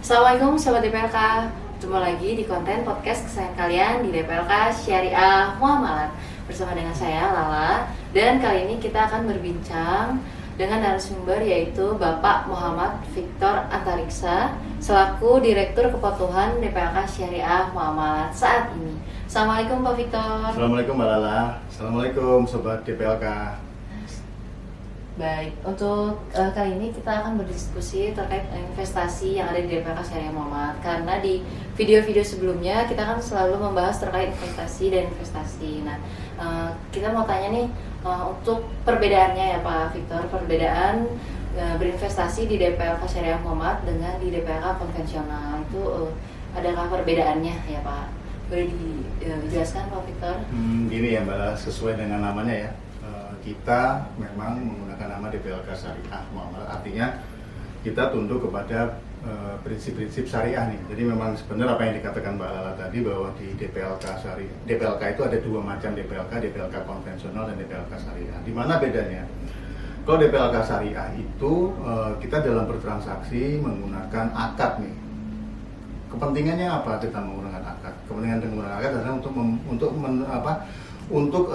Assalamualaikum Sobat DPLK. Ketemu lagi di konten podcast kesayangan kalian di DPLK Syariah Muamalat. Bersama dengan saya Lala. Dan kali ini kita akan berbincang dengan narasumber yaitu Bapak Muhammad Victor Antariksa selaku Direktur Kepatuhan DPLK Syariah Muamalat saat ini. Assalamualaikum Pak Victor. Assalamualaikum Mbak Lala. Assalamualaikum Sobat DPLK. Baik, untuk kali ini kita akan berdiskusi terkait investasi yang ada di DPLK Syariah Muamalat. Karena di video-video sebelumnya kita kan selalu membahas terkait investasi. Nah, kita mau tanya nih untuk perbedaannya ya Pak Victor, perbedaan berinvestasi di DPLK Syariah Muamalat dengan di DPLK konvensional itu adakah perbedaannya ya Pak? Boleh dijelaskan Pak Victor? Gini ya Mbak Lala, sesuai dengan namanya ya. Kita memang menggunakan nama DPLK Syariah Muamalat, artinya kita tunduk kepada prinsip-prinsip syariah nih. Jadi memang sebenarnya apa yang dikatakan Mbak Lala tadi bahwa di DPLK Syariah, DPLK itu ada dua macam DPLK konvensional dan DPLK Syariah. Di mana bedanya? Kalau DPLK Syariah itu kita dalam bertransaksi menggunakan akad nih. Kepentingannya apa kita menggunakan akad? Kepentingan menggunakan akad adalah untuk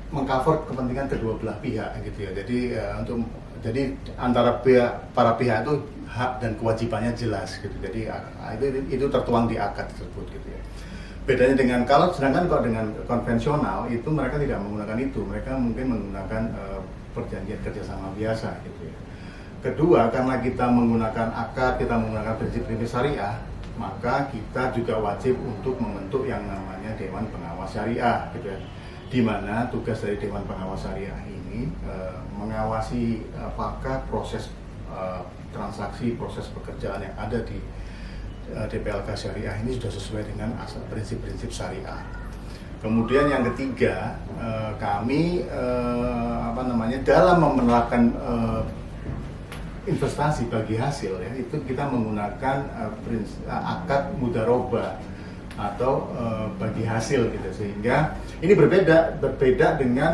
mengcover kepentingan kedua belah pihak gitu ya. Jadi antara para pihak itu hak dan kewajibannya jelas gitu. Jadi itu tertuang di akad tersebut gitu ya. Bedanya dengan sedangkan kalau dengan konvensional itu mereka tidak menggunakan itu. Mereka mungkin menggunakan perjanjian kerjasama biasa gitu ya. Kedua, karena kita menggunakan akad, kita menggunakan prinsip-prinsip syariah, maka kita juga wajib untuk membentuk yang namanya Dewan Pengawas Syariah gitu ya. Di mana tugas dari Dewan Pengawas Syariah ini mengawasi apakah proses transaksi, proses pekerjaan yang ada di DPLK Syariah ini sudah sesuai dengan asal prinsip-prinsip syariah. Kemudian yang ketiga, kami dalam menerapkan investasi bagi hasil ya, itu kita menggunakan akad mudharabah atau bagi hasil gitu, sehingga ini berbeda dengan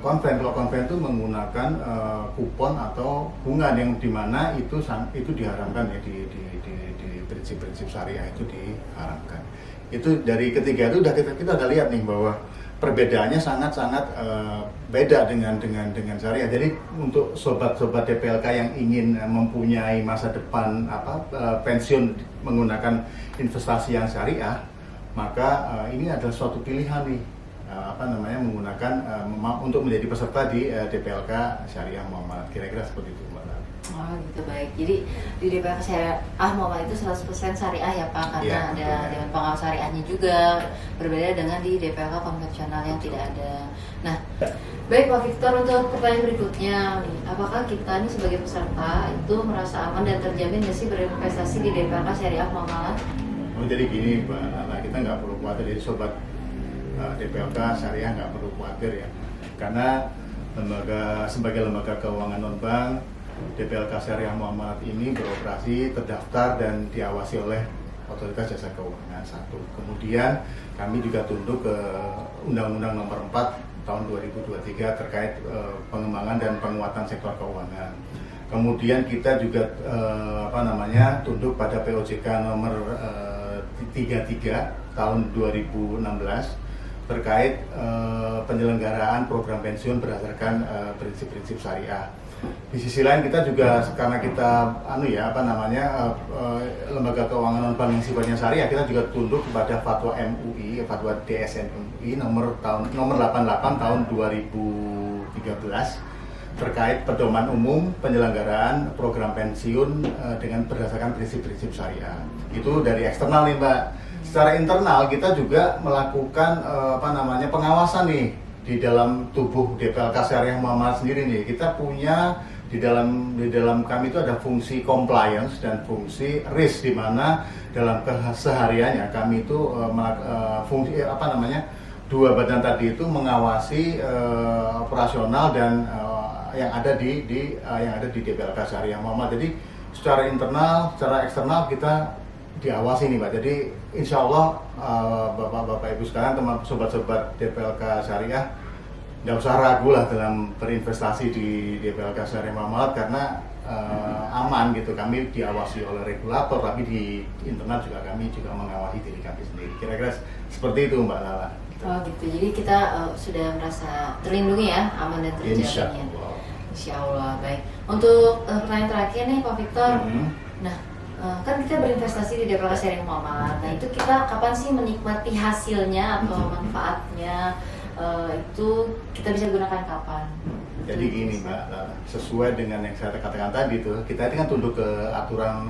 konven. Kalau konven itu menggunakan kupon atau bunga yang dimana itu diharamkan ya, di prinsip-prinsip syariah itu diharamkan. Itu dari ketiga itu kita udah lihat nih bahwa perbedaannya sangat-sangat beda dengan syariah. Jadi untuk sobat-sobat DPLK yang ingin mempunyai masa depan pensiun menggunakan investasi yang syariah, maka ini adalah suatu pilihan nih menggunakan untuk menjadi peserta di DPLK Syariah Muamalat. Kira-kira seperti itu Mbak. Oh gitu, baik. Jadi di DPLK Syariah Muamalat itu 100% syariah ya Pak, karena ya, ada Dewan Pengawas Syariahnya juga, berbeda dengan di DPLK konvensional yang tidak ada. Nah, baik Pak Victor, untuk pertanyaan berikutnya nih, apakah kita nih sebagai peserta itu merasa aman dan terjamin nggak sih berinvestasi di DPLK Syariah Muamalat? Oh jadi gini Mbak Lala, kita nggak perlu khawatir, jadi sobat DPLK Syariah nggak perlu khawatir ya, karena sebagai lembaga keuangan non-bank, DPLK Syariah Muamalat ini beroperasi, terdaftar dan diawasi oleh Otoritas Jasa Keuangan 1. Kemudian kami juga tunduk ke Undang-Undang Nomor 4 Tahun 2023 terkait pengembangan dan penguatan sektor keuangan. Kemudian kita juga tunduk pada POJK Nomor 33 Tahun 2016 terkait penyelenggaraan program pensiun berdasarkan prinsip-prinsip syariah. Di sisi lain kita juga karena kita lembaga keuangan non bank yang sifatnya syariah, kita juga tunduk kepada fatwa MUI, fatwa DSN MUI nomor 88 tahun 2013 terkait pedoman umum penyelenggaraan program pensiun dengan berdasarkan prinsip-prinsip syariah. Itu dari eksternal nih Mbak. Secara internal kita juga melakukan pengawasan nih di dalam tubuh DPLK Syariah Muamalat sendiri nih. Kita punya di dalam kami itu ada fungsi compliance dan fungsi risk, di mana dalam kesehariannya kami itu dua badan tadi itu mengawasi operasional dan yang ada di DPLK Syariah Muamalat. Jadi secara internal, secara eksternal kita diawasi nih Mbak. Jadi insya Allah Bapak Ibu sekalian, teman sobat-sobat DPLK Syariah, nggak usah ragu lah dalam berinvestasi di DPLK Syariah Muamalat, karena aman gitu. Kami diawasi oleh regulator, tapi di internal juga kami juga mengawasi diri kami sendiri. Kira-kira seperti itu Mbak Lala. Oh gitu, jadi kita sudah merasa terlindungi ya, aman dan Insya terjamin. Allah. Insya Allah, baik. Untuk pertanyaan terakhir nih Pak Victor, nah kan kita berinvestasi di DPLK Syariah Muhammad. Nah itu kita kapan sih menikmati hasilnya atau manfaatnya? Itu kita bisa gunakan kapan? Jadi gini Mbak Lala, sesuai dengan yang saya katakan tadi tuh, kita ini kan tunduk ke aturan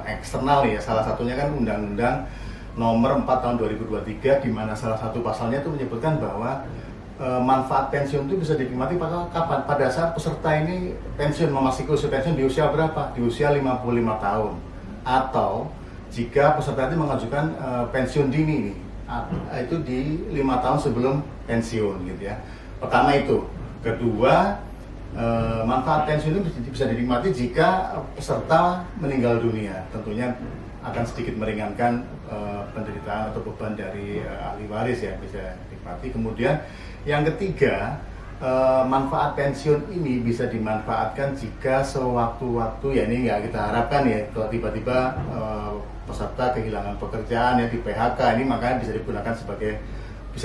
eksternal ya. Salah satunya kan Undang-Undang Nomor 4 tahun 2023, di mana salah satu pasalnya itu menyebutkan bahwa manfaat pensiun itu bisa dinikmati pada kapan? Pada saat peserta ini pensiun, memasuki usia pensiun di usia berapa? Di usia 55 tahun. Atau jika peserta itu mengajukan pensiun dini nih, itu di 5 tahun sebelum pensiun gitu ya. Pertama itu. Kedua, manfaat pensiun itu bisa dinikmati jika peserta meninggal dunia. Tentunya akan sedikit meringankan penderitaan atau beban dari ahli waris ya, bisa dinikmati. Kemudian yang ketiga, manfaat pensiun ini bisa dimanfaatkan jika sewaktu-waktu, ya ini nggak kita harapkan ya, kalau tiba-tiba peserta kehilangan pekerjaan ya, di PHK, ini makanya bisa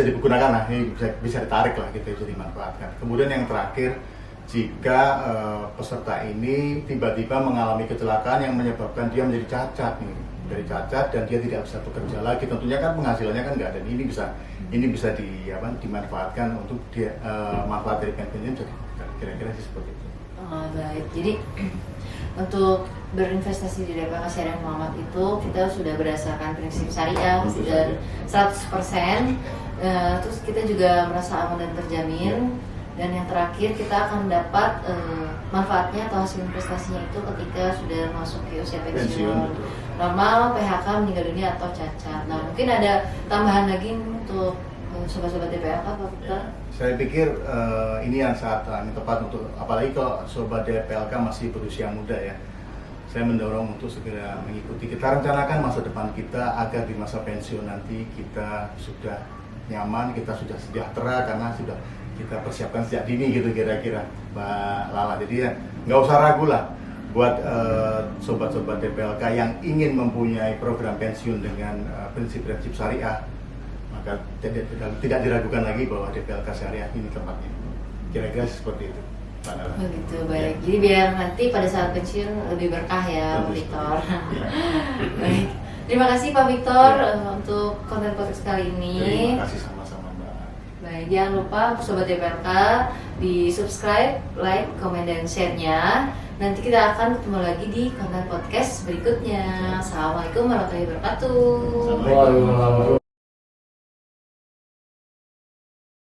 digunakan lah, ini bisa ditarik lah gitu, bisa dimanfaatkan. Kemudian yang terakhir, jika peserta ini tiba-tiba mengalami kecelakaan yang menyebabkan dia menjadi cacat nih, dan dia tidak bisa bekerja lagi, tentunya kan penghasilannya kan nggak ada. Ini bisa dimanfaatkan untuk dia, manfaat dari pensiun, jadi kira-kira sih seperti itu. Oh, baik, jadi untuk berinvestasi di DPLK Syariah Muhammad itu kita sudah berdasarkan prinsip syariah dan 100%, terus kita juga merasa aman dan terjamin. Dan yang terakhir kita akan dapat manfaatnya atau hasil investasinya itu ketika sudah masuk ke usia pensiun normal, PHK, meninggal dunia atau cacat. Nah mungkin ada tambahan lagi untuk sobat-sobat DPLK Pak Victor? Saya pikir ini yang saat tepat untuk, apalagi kalau sobat DPLK masih berusia muda ya. Saya mendorong untuk segera mengikuti. Kita rencanakan masa depan kita agar di masa pensiun nanti kita sudah nyaman, kita sudah sejahtera karena sudah kita persiapkan sejak dini gitu kira-kira Mbak Lala. Jadi ya nggak usah ragu lah buat sobat-sobat DPLK yang ingin mempunyai program pensiun dengan prinsip-prinsip syariah, maka tidak diragukan lagi bahwa DPLK Syariah ini tempatnya. Kira-kira seperti itu. Oh gitu, baik. Jadi biar nanti pada saat pensiun lebih berkah ya Pak Victor. Baik. Terima kasih Pak Victor untuk konten podcast kali ini. Terima kasih sama-sama Mbak. Baik, jangan lupa untuk sobat DPLK di subscribe, like, komen, dan share-nya. Nanti kita akan ketemu lagi di konten podcast berikutnya. Assalamualaikum warahmatullahi wabarakatuh. Assalamualaikum.